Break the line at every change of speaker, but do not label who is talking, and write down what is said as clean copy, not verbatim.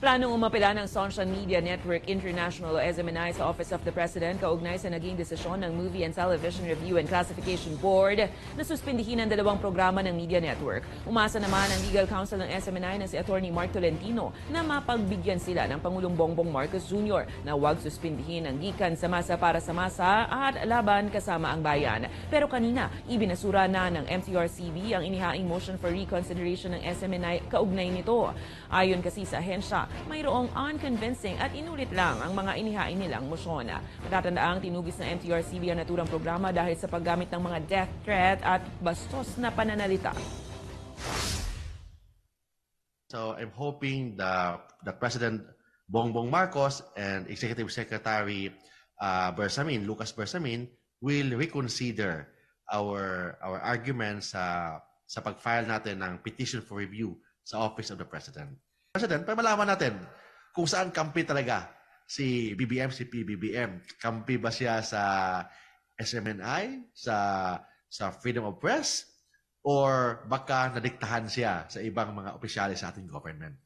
Planong umapela ng Sunshine Media Network International o SMNI sa Office of the President kaugnay sa naging desisyon ng Movie and Television Review and Classification Board na suspindihin ang dalawang programa ng media network. Umasa naman ang legal counsel ng SMNI na si Attorney Mark Tolentino na mapagbigyan sila ng Pangulong Bongbong Marcos Jr. na huwag suspindihin ang gikan sa masa para sa masa at laban kasama ang bayan. Pero kanina, ibinasura na ng MTRCB ang inihaing motion for reconsideration ng SMNI kaugnay nito. Ayon kasi sa ahensya, mayroong unconvincing at inulit lang ang mga inihain nilang mosyon. Matatandaang tinugis ng MTRCB ang naturang programa dahil sa paggamit ng mga death threat at bastos na pananalita.
So I'm hoping the President Bongbong Marcos and Executive Secretary Lucas Bersamin will reconsider our arguments sa pag-file natin ng petition for review sa Office of the President. President, para malaman natin kung saan kampi talaga si BBM, si PBBM. Kampi ba siya sa SMNI, sa freedom of press, or baka nadiktahan siya sa ibang mga opisyalis sa ating government?